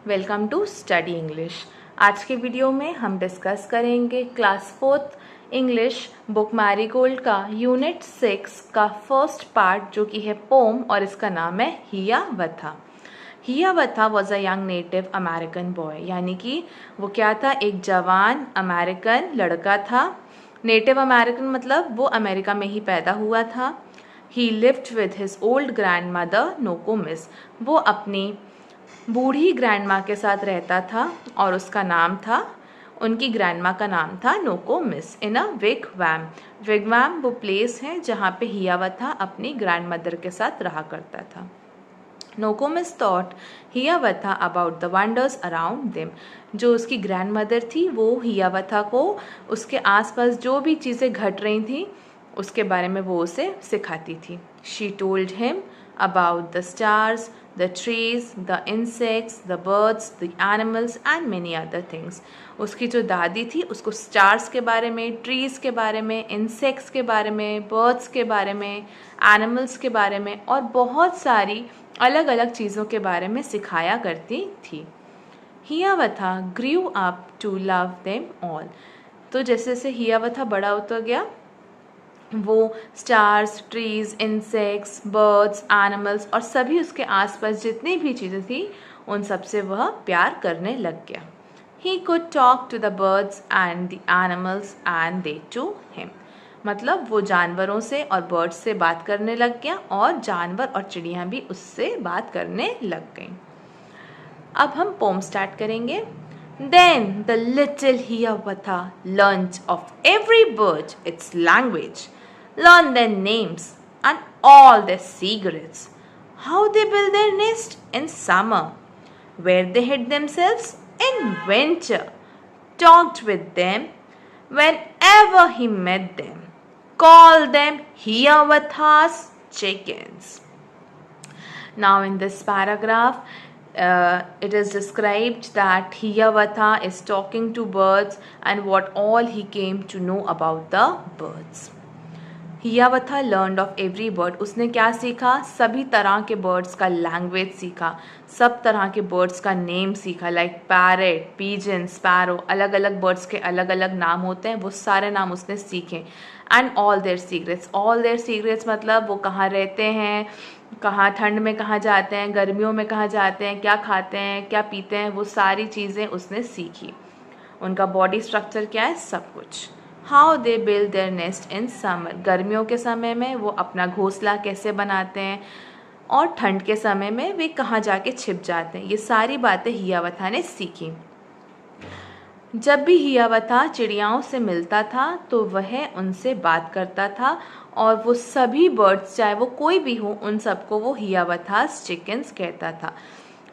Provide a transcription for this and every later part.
Welcome to study English. आज के video में हम डिस्कस करेंगे class 4th English book marigold का यूनिट 6 का फर्स्ट पार्ट जो कि है पोम और इसका नाम है Hiawatha. Hiawatha was a young native American boy, यानी कि वो क्या था, एक जवान अमेरिकन लड़का था। नेटिव अमेरिकन मतलब वो अमेरिका में ही पैदा हुआ था। He lived with his old grand mother Nokomis, वो अपनी बूढ़ी ग्रैंड माँ के साथ रहता था और उसका नाम था, उनकी ग्रैंड माँ का नाम था नोकोमिस इन अ विगवैम। विगवैम वो प्लेस है जहाँ पे हियावथा अपनी ग्रैंड मदर के साथ रहा करता था। Nokomis thought Hiawatha about the wonders around them, जो उसकी ग्रैंड मदर थी वो हियावथा को उसके आसपास जो भी चीज़ें घट रही थी उसके बारे में वो उसे सिखाती थी। She told him about the stars, the trees, the insects, the birds, the animals and many other things. उसकी जो दादी थी उसको स्टार्स के बारे में, ट्रीज़ के बारे में, इंसेक्ट्स के बारे में, बर्ड्स के बारे में, एनिमल्स के बारे में और बहुत सारी अलग अलग चीज़ों के बारे में सिखाया करती थी। हियावथा grew up to love them all. तो जैसे जैसे हियावथा बड़ा होता गया वो stars, trees, insects, birds, animals और सभी उसके आसपास जितनी भी चीज़ें थी उन सब से वह प्यार करने लग गया। He could talk to the birds and the animals and they to him. मतलब वो जानवरों से और बर्ड्स से बात करने लग गया और जानवर और चिड़ियाँ भी उससे बात करने लग गईं। अब हम पोम स्टार्ट करेंगे। Then the little Hiawatha learnt of every bird its language, learned their names and all their secrets, how they build their nest in summer, where they hid themselves in winter, talked with them whenever he met them, called them Hiawatha's chickens. Now in this paragraph, it is described that Hiawatha is talking to birds and what all he came to know about the birds. Hiawatha learned of every bird, उसने क्या सीखा, सभी तरह के birds का language सीखा, सब तरह के बर्ड्स का नेम सीखा, लाइक पैरेट, पीजन, स्पैरो, अलग अलग बर्ड्स के अलग अलग नाम होते हैं, वो सारे नाम उसने सीखे। एंड ऑल देयर सीक्रेट्स मतलब वो कहाँ रहते हैं, कहाँ ठंड में कहाँ जाते हैं, गर्मियों में कहाँ जाते हैं, क्या खाते हैं, क्या पीते हैं, वो सारी चीज़ें उसने सीखी। उनका बॉडी स्ट्रक्चर क्या है, सब कुछ। How they build their nest in summer, गर्मियों के समय में वो अपना घोंसला कैसे बनाते हैं और ठंड के समय में वे कहाँ जाके छिप जाते हैं, ये सारी बातें हियावथा ने सीखी। जब भी हियावथा चिड़ियाओं से मिलता था तो वह उनसे बात करता था और वो सभी बर्ड्स चाहे वो कोई भी हो उन सबको वो हियावथास चिकन्स कहता था।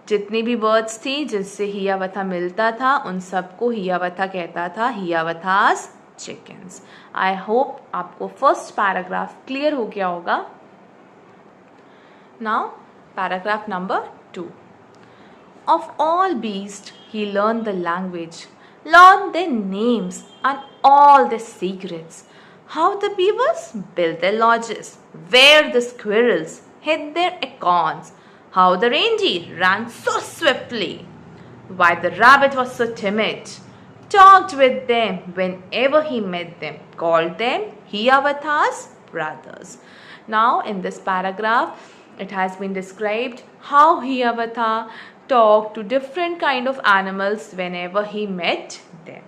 जितनी भी बर्ड्स थी जिससे हियावथा मिलता था उन सबको हियावथा कहता था हियावथास चिकन्स। आई होप आपको फर्स्ट पैराग्राफ क्लियर हो गया होगा। Now paragraph number 2। Of all beast he learn the language, learn their names and all their secrets, how the beavers built their lodges, where the squirrels hid their acorns, how the reindeer ran so swiftly, why the rabbit was so timid, talked with them whenever he met them, called them Hiawatha's brothers. Now in this paragraph it has been described how Hiawatha talked to different kind of animals whenever he met them.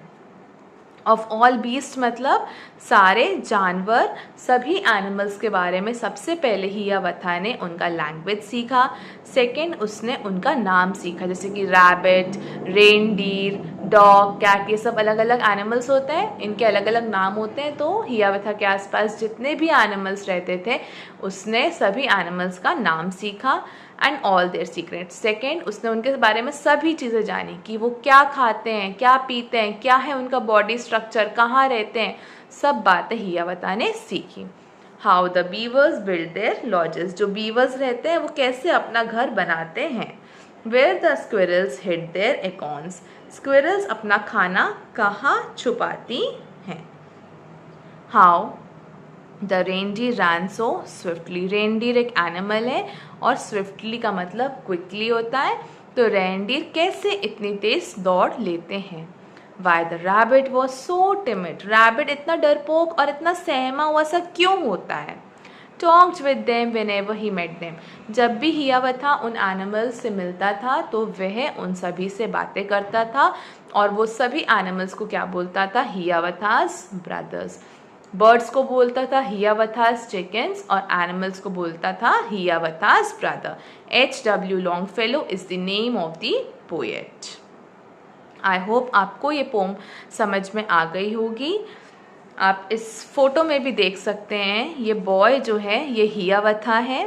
Of all beast मतलब सारे जानवर, सभी animals के बारे में सबसे पहले हियावथा ने उनका लैंग्वेज सीखा। सेकेंड उसने उनका नाम सीखा, जैसे कि रैबिट, रेनडीर, डॉग, कैट, ये सब अलग अलग एनिमल्स होते हैं, इनके अलग अलग नाम होते हैं। तो हियावथा के आसपास जितने भी एनिमल्स रहते थे उसने सभी एनिमल्स का नाम सीखा and all their secrets. Second उसने उनके बारे में सभी चीज़ें जानी कि वो क्या खाते हैं, क्या पीते हैं, क्या है उनका बॉडी स्ट्रक्चर, कहाँ रहते हैं, सब बातें हियावथा ने सीखी। How the beavers build their lodges, जो बीवर्स रहते हैं वो कैसे अपना घर बनाते हैं। Where the squirrels hid their acorns, squirrels अपना खाना कहाँ छुपाती हैं। How the reindeer ran so swiftly, reindeer एक एनिमल है और स्विफ्टली का मतलब क्विकली होता है। तो रेनडियर कैसे इतनी तेज दौड़ लेते हैं? Why the rabbit was so timid, rabbit इतना डरपोक और इतना सहमा हुआ सा क्यों होता है? Talked with them whenever he met them, जब भी हियावथा उन एनिमल्स से मिलता था तो वह उन सभी से बातें करता था, और वो सभी एनिमल्स को क्या बोलता था? हियावथास ब्रदर्स। बर्ड्स को बोलता था हियावथास चिकन्स, और एनिमल्स को बोलता था Hiawatha's brother. H.W. Longfellow is the name of the poet. I hope आपको ये पोम समझ में आ गई होगी। आप इस फोटो में भी देख सकते हैं, ये बॉय जो है ये हियावथा है,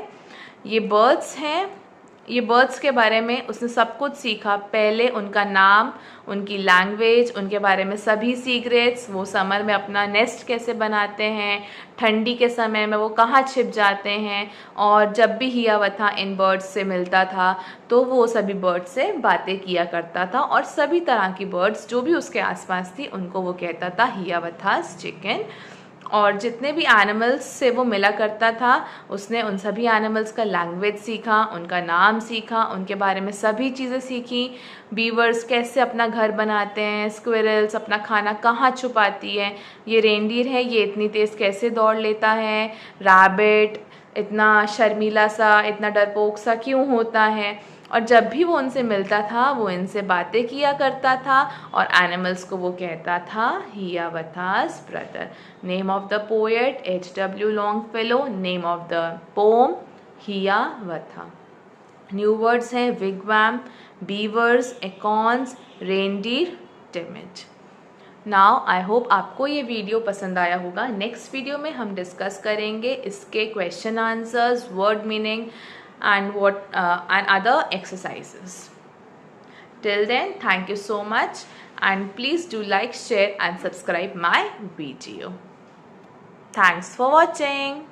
ये बर्ड्स हैं, ये बर्ड्स के बारे में उसने सब कुछ सीखा। पहले उनका नाम, उनकी लैंग्वेज, उनके बारे में सभी सीक्रेट्स, वो समर में अपना नेस्ट कैसे बनाते हैं, ठंडी के समय में वो कहाँ छिप जाते हैं, और जब भी हियावथा इन बर्ड्स से मिलता था तो वो सभी बर्ड्स से बातें किया करता था, और सभी तरह की बर्ड्स जो भी उसके आसपास थी उनको वो कहता था हियावथास चिकन। और जितने भी एनिमल्स से वो मिला करता था उसने उन सभी एनिमल्स का लैंग्वेज सीखा, उनका नाम सीखा, उनके बारे में सभी चीज़ें सीखी। बीवर्स कैसे अपना घर बनाते हैं, स्क्विरल्स अपना खाना कहाँ छुपाती है, ये रेनडियर है ये इतनी तेज़ कैसे दौड़ लेता है, रैबिट इतना शर्मीला सा, इतना डरपोक सा क्यों होता है। और जब भी वो उनसे मिलता था वो इनसे बातें किया करता था, और एनिमल्स को वो कहता था Hiawatha's brother. Name of the poet H.W. Longfellow, name of the poem Hiawatha. New words हैं wigwam, beavers, acorns, reindeer, timid. Now I hope आपको ये वीडियो पसंद आया होगा। नेक्स्ट वीडियो में हम डिस्कस करेंगे इसके question answers, word meaning and other exercises. Till then, thank you so much, and please do like, share and subscribe my video. Thanks for watching.